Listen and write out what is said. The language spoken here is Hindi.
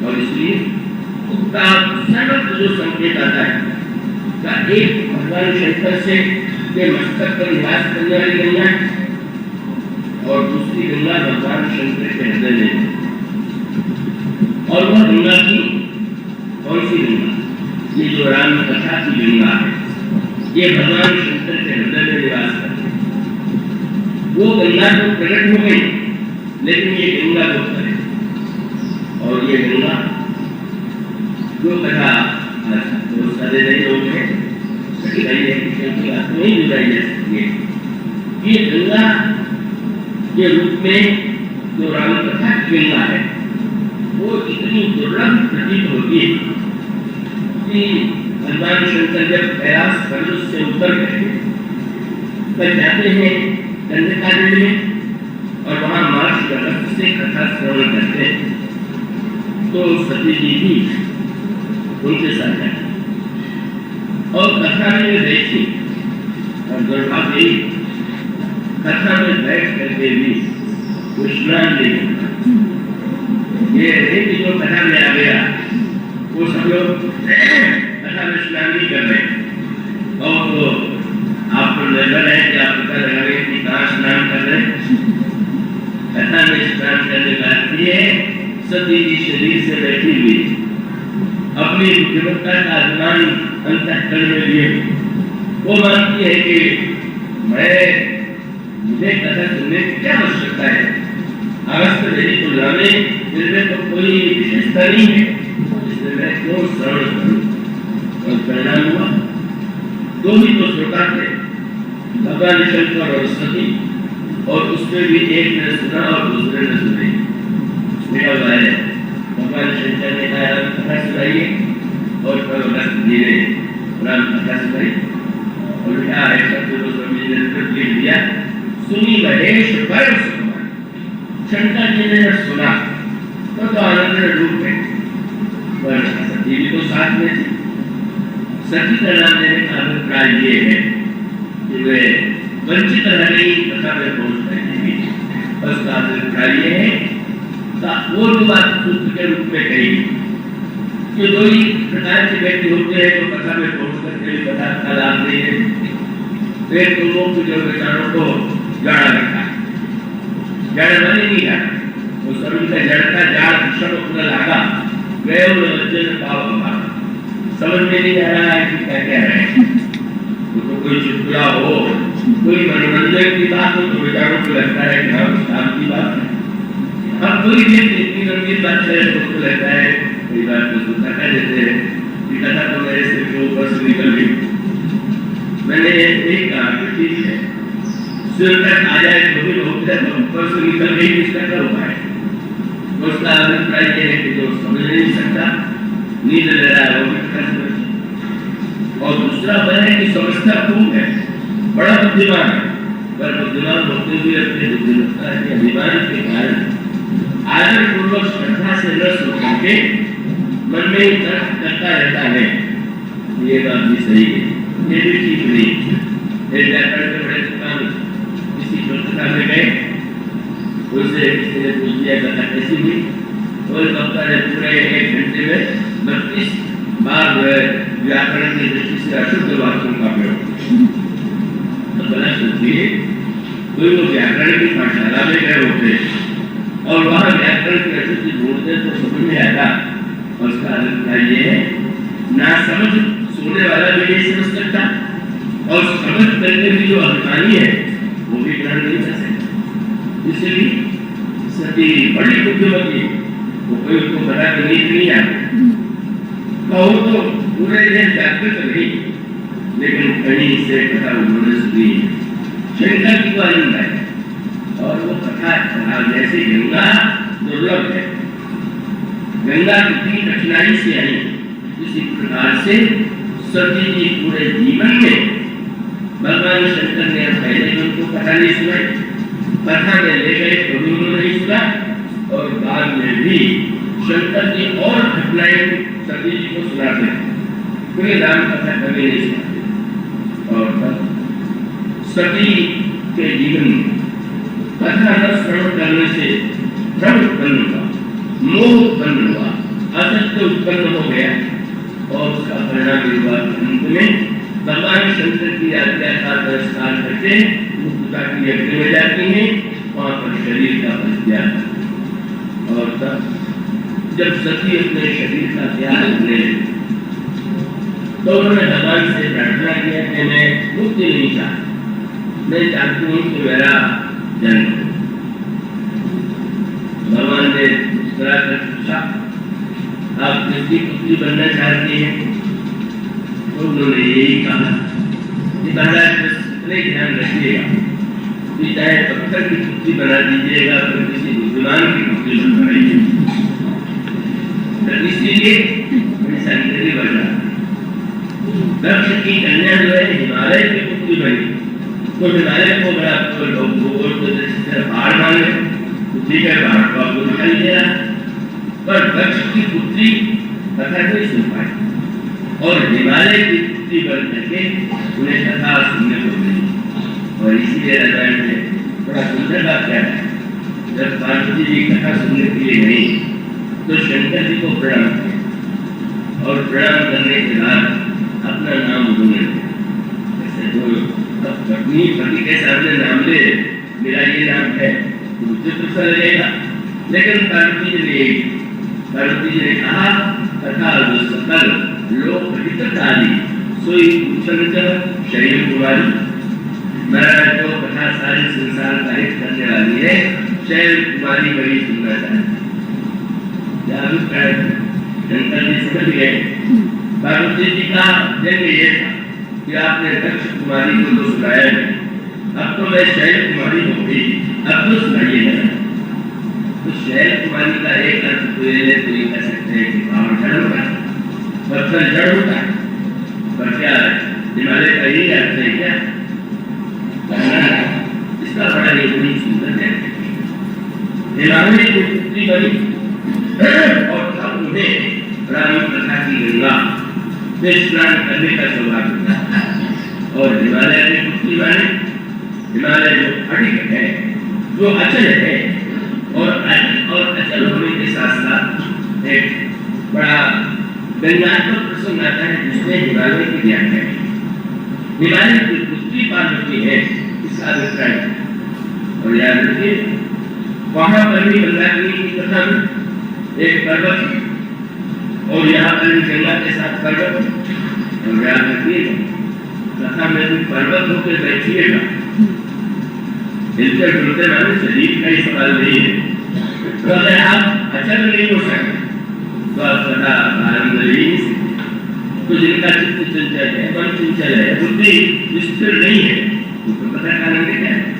और इसलिए उसका सर्वत्र जो संकेत आता है का एक भगवान शंकर से के मस्तक पर निवास करने वाली गंगा और दूसरी गंगा भगवान शंकर के हृदय में। और वह गंगा की कौन सी गंगा? ये जो राम कथा की गंगा है, ये भगवान शंकर के हृदय में निवास करती है। वो गंगा तो प्रकट हो गई, लेकिन ये गंगा को करे। और ये गंगा जो कथा बहुत सारे नए लोग हैं नहीं जुड़ाई जा सकती है। ये गंगा के रूप में जो राम कथा की गंगा है वो इतनी दुर्लभ प्रतीत होती है कि भगवान शंकर जब कैलाश पर्वत से उतर गए तब जाते हैं दंडकारण्य में और वहां मार्च जगत से कथा श्रवण करते हैं। तो सती जी भी उनके साथ जाती और कथा में देखी और दुर्भाग्य कथा में बैठ करके भी स्नान नहीं होता। ये एक जो कथा में आ गया वो सब लोग कथा में स्नान नहीं कर रहे और तो आपको निर्भर है कि आप पता लगा रहे कि कहाँ स्नान कर रहे। कथा में स्नान करने का अर्थ ये सती जी शरीर से बैठी हुई अपनी बुद्धिमत्ता का अभिमान अंतःकरण में लिए वो मानती है कि मुझे कथा सुनने की क्या आवश्यकता है। अगस्त मेरी तुलना में इसमें तो कोई विशेषता नहीं है, इसलिए मैं क्यों श्रवण करूं। और परिणाम हुआ दो ही तो श्रोता थे, भगवान शंकर और सती, और उसमें भी एक ने सुना और दूसरे ने सुनी। मेरा भाई भगवान शंकर ने कहा कथा सुनाइए और भगवान जी ने राम कथा सुनाई और क्या है सतगुरु स्वामी जी ने लिख दिया सुनी महेश पर शंकर जी ने सुना तो आनंद रूप है। पर सती भी तो साथ में थी। सती का नाम देने का अभिप्राय ये है कि वे वंचित रह गई कथा में पहुंच पाएंगे। बस का अभिप्राय ये है वो जो बात सूत्र के रूप में कही कि दो ही प्रकार के व्यक्ति होते हैं जो कथा में पहुंच करके कथा का लाभ नहीं है। एक तो लोग जो विचारों को जाड़ा रखा है, जाड़ा माने नहीं रहा, वो सभी का जड़ का जाड़ भीषण उतना लागा गए भाव होगा, समझ में नहीं आ रहा है कि क्या कह रहे हैं। तो कोई चुटकुला हो, कोई मनोरंजन की बात हो तो विचारों को लगता है कि हाँ काम की बात है। अब कोई भी इतनी गंभीर बात है तो लगता है कई बार तो सुनता है जैसे कि कथा तो मेरे से क्यों ऊपर से निकल गई। मैंने एक कहा कि ठीक है सिर तक आ जाए तो भी लोग तो ऊपर से निकल गई इसका क्या उपाय। उसका अभिप्राय ये है कि जो समझ नहीं सकता नींद ले रहा है वो भी और दूसरा वह है कि समझता खूब है, बड़ा बुद्धिमान है, पर बुद्धिमान होते हुए अपने बुद्धिमत्ता के अभिमान के कारण आदर पूर्वक श्रद्धा से न सुन करके मन में ही तर्क करता रहता है। ये बात भी सही है, ये भी ठीक नहीं। एक व्याकरण के बड़े दुकान किसी कथा में गए, उससे किसी ने पूछ दिया कथा कैसी हुई। कोई वक्ता ने पूरे 1 घंटे में 32 बार व्याकरण की दृष्टि से अशुद्ध वाक्यों का प्रयोग। तो बना सोचिए कोई वो व्याकरण की पाठशाला में गए होते और वहां व्याकरण की अशुद्धि ढूंढते तो समझ में आता। और उसका अभिप्राय ये है ना समझ सुनने वाला भी नहीं समझ सकता और समझ करके भी जो अभिमानी है वो भी ग्रहण नहीं कर सकता। इसलिए सती बड़ी बुद्धिमती, वो कोई उसको बता के नहीं आती। कहो तो पूरे दिन जागृत नहीं, लेकिन कहीं से कथा उन्होंने सुनी शंकर की आनंद है और वो कथा जैसी गंगा दुर्लभ है। गंगा कितनी कठिनाई से आई, इसी प्रकार से सती जी पूरे जीवन में भगवान शंकर ने पहले उनको कथा नहीं सुनाई, कथा में ले गए तो भी उन्होंने नहीं सुना और बाद में भी शंकर की और घटनाएं सती जी को सुनाते हैं। कोई राम कथा कभी नहीं सुनाते। और तब सती के जीवन में कथा न श्रवण करने से भ्रम उत्पन्न हुआ, मोह उत्पन्न हुआ असत्य उत्पन्न हो गया और उसका परिणाम हुआ अंत में भगवान शंकर की आज्ञा का तिरस्कार करके मुक्ता की यज्ञ में जाती है, वहां पर शरीर का बच गया। और तब जब सती अपने शरीर का त्याग करने लगी तो उन्होंने भगवान से प्रार्थना किया कि मैं मुक्ति नहीं चाहती, मैं चाहती हूँ कि मेरा जन्म हो। भगवान ने मुस्कुरा कर पूछा, आप किसकी पुत्री बनना चाहती हैं? तो उन्होंने यही कहा कि महाराज बस इतने ध्यान रखिएगा कि चाहे पत्थर की पुत्री बना दीजिएगा फिर किसी बुद्धिमान की पुत्री बन बनाइए। इसीलिए ऐसा नहीं बना। दक्ष की कन्या जो है हिमालय की पुत्री बनी, तो हिमालय को बड़ा भूगोल को पहाड़ माने, ठीक है, पहाड़ को आपको दिखाई दे रहा, पर दक्ष की पुत्री कथा नहीं सुन पाई और हिमालय की पुत्री बन करके उन्हें कथा सुनने को मिली। और इसीलिए रामायण में बड़ा सुंदर बात क्या है, जब पार्वती जी कथा सुनने के लिए गई तो शंकर जी को प्रणाम किया और प्रणाम करने के बाद अपना नाम उन्होंने ऐसे तो पत्नी पति के सामने नाम ले, मेरा ये नाम है, मुझे तो अच्छा लगेगा। लेकिन पार्वती जी ने कहा तथा जो सकल लोक हितकारी सोई कुशल शरीर कुमारी, महाराज जो कथा सारे संसार का हित करने वाली है, शैल कुमारी बड़ी सुनना चाहती। शंकर जी समझ गए पार्वती जी का जन्म ये था कि आपने दक्ष कुमारी को तो सुनाया नहीं, अब तो मैं शैल कुमारी हो गई, अब तो सुनाइएगा। तो शैल कुमारी का एक अर्थ तो ये कह सकते हैं कि पहाड़ जड़ होता है, पत्थर जड़ होता है, पर क्या हिमालय का यही अर्थ है क्या? इसका बड़ा ही सुंदर है। हिमालय की पुत्री बनी और तब उन्हें राम कथा की गंगा में स्नान करने का सौभाग्य मिला। और हिमालय की पुत्री बने, हिमालय जो अडिग है, जो अचल है, और अचल होने के साथ साथ एक बड़ा व्यंग्यात्मक प्रसंग आता है जिसमें हिमालय की व्याख्या है। हिमालय की पुत्री पार्वती है, इसका अभिप्राय। और याद रखिए वहां पर भी मंदाकिनी की कथा में एक पर्वत और यहाँ पर गंगा के साथ पर्वत, और याद रखिए कथा में भी पर्वत होकर बैठिएगा, हिलते डुलते माने शरीर का ही सवाल नहीं है। तो अगर आप अचल नहीं हो सकते तो आप कथा आनंद नहीं सकते। तो जिनका चित्त चंचल है, मन चंचल है, बुद्धि स्थिर नहीं है, तो कथा का आनंद क्या है?